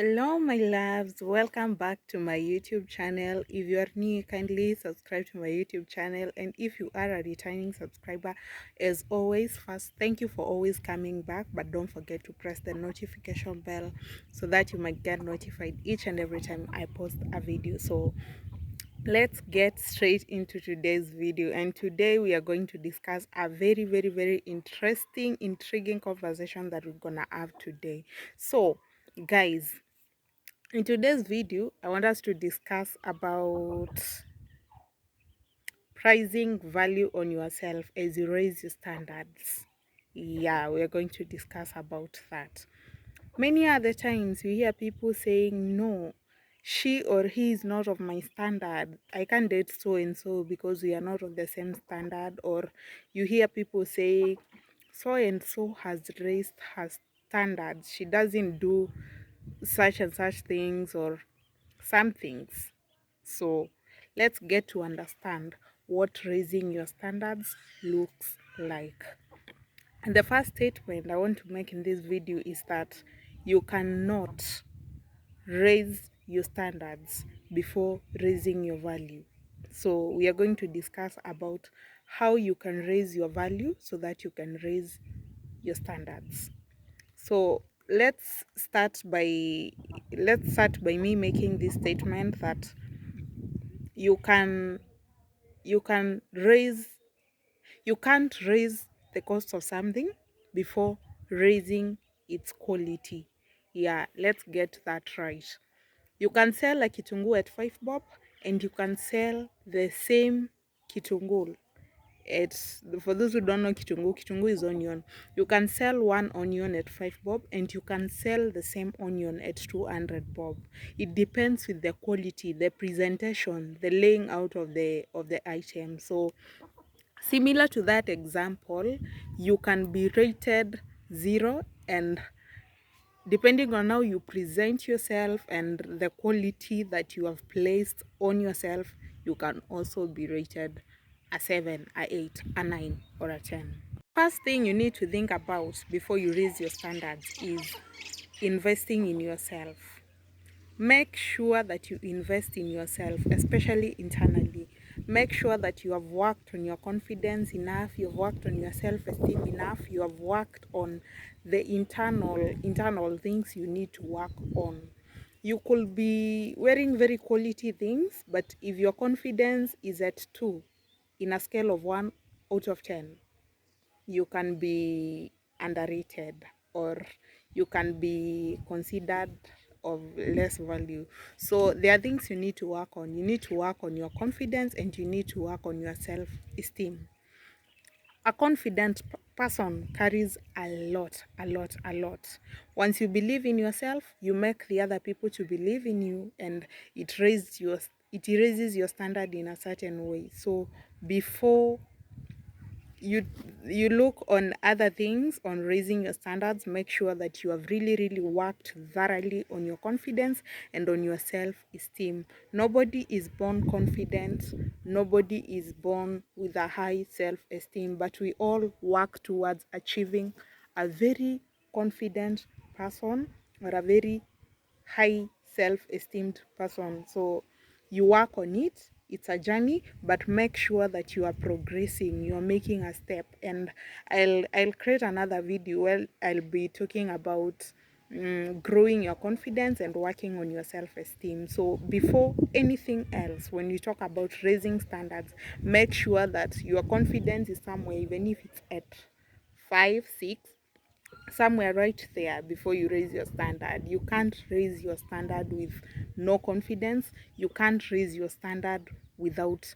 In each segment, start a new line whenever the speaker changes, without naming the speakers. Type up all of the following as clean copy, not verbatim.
Hello, my loves. Welcome back to my YouTube channel. If you are new, kindly subscribe to my YouTube channel. And if you are a returning subscriber, as always, first, thank you for always coming back. But don't forget to press the notification bell so that you might get notified each and every time I post a video. So let's get straight into today's video. And today we are going to discuss a very interesting, intriguing conversation that we're gonna have today. So, guys, in today's video, I want us to discuss about pricing value on yourself as you raise your standards. Yeah, we're going to discuss about that. Many other times you hear people saying, no, she or he is not of my standard. I can't date so and so because we are not of the same standard. Or you hear people say, so and so has raised her standards. She doesn't do such and such things or some things. So let's get to understand what raising your standards looks like. And the first statement I want to make in this video is that you cannot raise your standards before raising your value. So we are going to discuss about how you can raise your value so that you can raise your standards. So let's start by me making this statement that you can you can raise you can't raise the cost of something before raising its quality. Yeah, let's get that right. You can sell a kitunguu at 5 bob and you can sell the same kitunguu. It's for those who don't know kitunguu, kitunguu is onion. You can sell one onion at 5 bob and you can sell the same onion at 200 bob. It depends with the quality, the presentation, the laying out of the item. So similar to that example, you can be rated 0, and depending on how you present yourself and the quality that you have placed on yourself, you can also be rated a 7, a 8, a 9, or a 10. First thing you need to think about before you raise your standards is investing in yourself. Make sure that you invest in yourself, especially internally. Make sure that you have worked on your confidence enough, you've worked on your self-esteem enough, you have worked on the internal things you need to work on. You could be wearing very quality things, but if your confidence is at 2 in a scale of 1 out of 10, you can be underrated, or you can be considered of less value. So there are things you need to work on. You need to work on your confidence and you need to work on your self-esteem. A confident person carries a lot. Once you believe in yourself, you make the other people to believe in you, and it raises your standard in a certain way. So before you you look on other things on raising your standards, make sure that you have really worked thoroughly on your confidence and on your self-esteem. Nobody is born confident, nobody is born with a high self-esteem, but we all work towards achieving a very confident person or a very high self-esteemed person. So you work on it, it's a journey, but make sure that you are progressing, you are making a step. And I'll create another video where I'll be talking about growing your confidence and working on your self-esteem. So before anything else, when you talk about raising standards, make sure that your confidence is somewhere, even if it's at 5, 6, somewhere right there before you raise your standard. You can't raise your standard with no confidence. You can't raise your standard without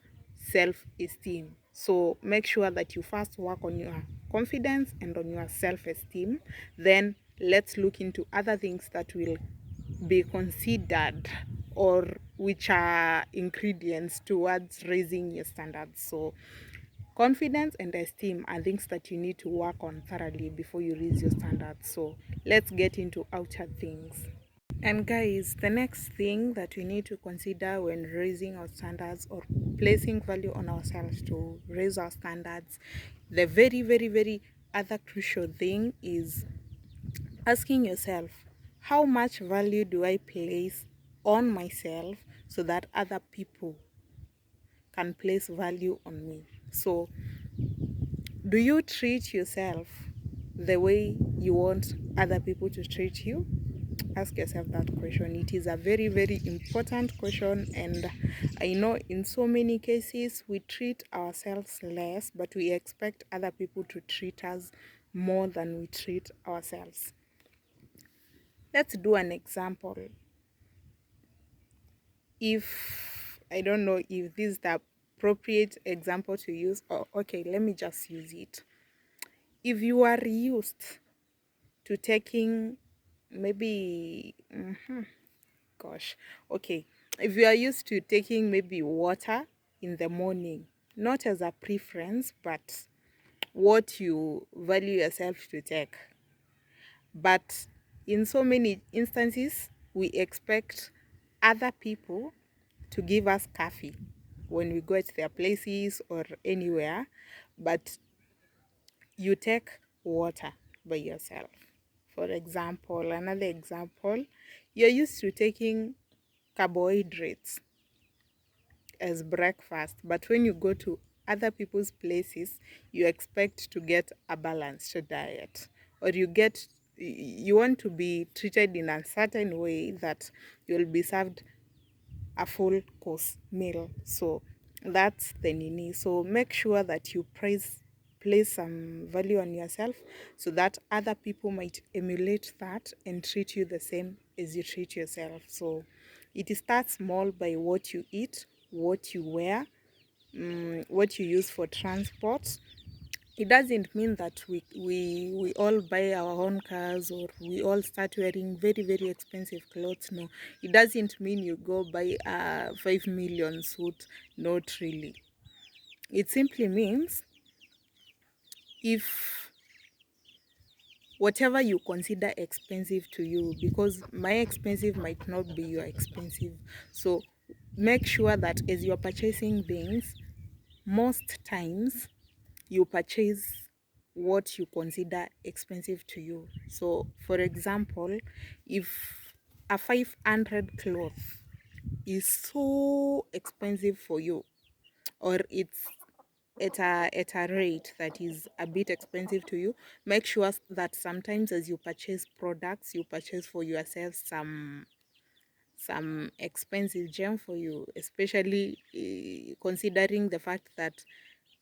self-esteem. So make sure that you first work on your confidence and on your self-esteem. Then let's look into other things that will be considered, or which are ingredients towards raising your standards. So confidence and esteem are things that you need to work on thoroughly before you raise your standards. So let's get into outer things. And guys, the next thing that we need to consider when raising our standards or placing value on ourselves to raise our standards, the very other crucial thing is asking yourself, how much value do I place on myself so that other people can place value on me? So, do you treat yourself the way you want other people to treat you? Ask yourself that question. It is a very, very important question, and I know in so many cases we treat ourselves less, but we expect other people to treat us more than we treat ourselves. Let's do an example. If I don't know if this is the appropriate example to use, or okay, let me just use it. If you are used to taking maybe gosh, okay, if you are used to taking maybe water in the morning, not as a preference, but what you value yourself to take, but in so many instances we expect other people to give us coffee when we go to their places or anywhere, but you take water by yourself. For example, another example, you're used to taking carbohydrates as breakfast, but when you go to other people's places, you expect to get a balanced diet, or you want to be treated in a certain way that you'll be served a full course meal. So that's the nini. So make sure that you place some value on yourself so that other people might emulate that and treat you the same as you treat yourself. So it starts small by what you eat, what you wear, what you use for transport. It doesn't mean that we all buy our own cars or we all start wearing very, very expensive clothes. No, it doesn't mean you go buy a 5 million suit. Not really. It simply means if whatever you consider expensive to you, because my expensive might not be your expensive. So make sure that as you're purchasing things, most times you purchase what you consider expensive to you. So for example, if a 500 cloth is so expensive for you, or it's at a rate that is a bit expensive to you, make sure that sometimes as you purchase products, you purchase for yourself some expensive gem for you, especially considering the fact that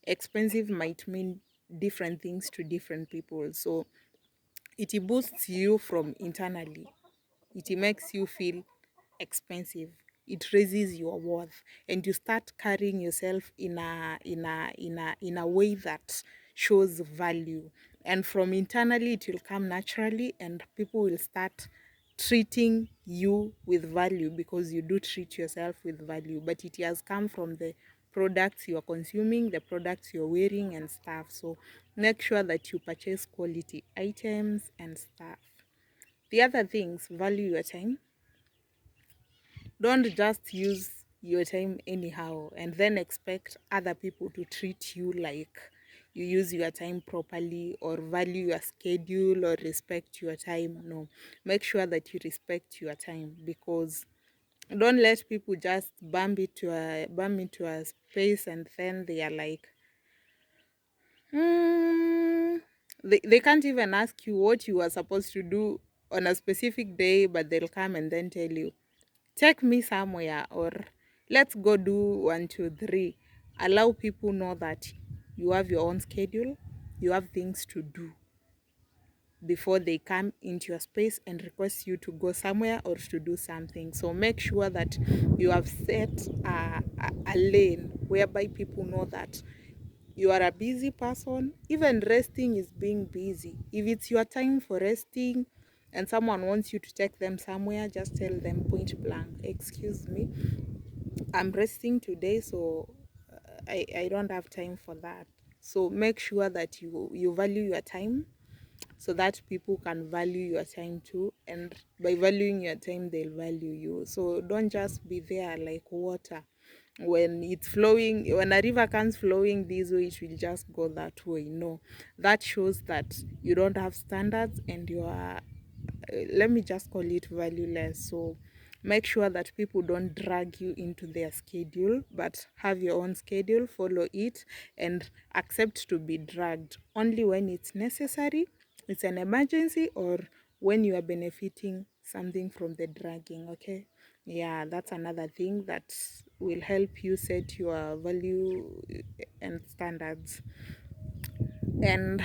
expensive might mean different things to different people. So it boosts you from internally. It makes you feel expensive. It raises your worth, and you start carrying yourself in a way that shows value. And from internally, it will come naturally, and people will start treating you with value because you do treat yourself with value. But it has come from the products you are consuming, the products you're wearing, and stuff. So make sure that you purchase quality items and stuff. The other things, value your time. Don't just use your time anyhow and then expect other people to treat you like you use your time properly or value your schedule or respect your time. No, make sure that you respect your time, because don't let people just bump into a space and then they are like, they can't even ask you what you were supposed to do on a specific day, but they'll come and then tell you, take me somewhere, or let's go do 1 2 3. Allow people know that you have your own schedule, you have things to do before they come into your space and request you to go somewhere or to do something. So make sure that you have set a lane whereby people know that you are a busy person. Even resting is being busy. If it's your time for resting and someone wants you to take them somewhere, just tell them point blank, excuse me, I'm resting today, so I don't have time for that. So make sure that you value your time so that people can value your time too, and by valuing your time they'll value you. So don't just be there like water. When it's flowing, when a river comes flowing this way, it will just go that way. No, that shows that you don't have standards and you are let me just call it valueless. So make sure that people don't drag you into their schedule, but have your own schedule, follow it, and accept to be dragged only when it's necessary, it's an emergency, or when you are benefiting something from the dragging. Okay, yeah, that's another thing that will help you set your value and standards. And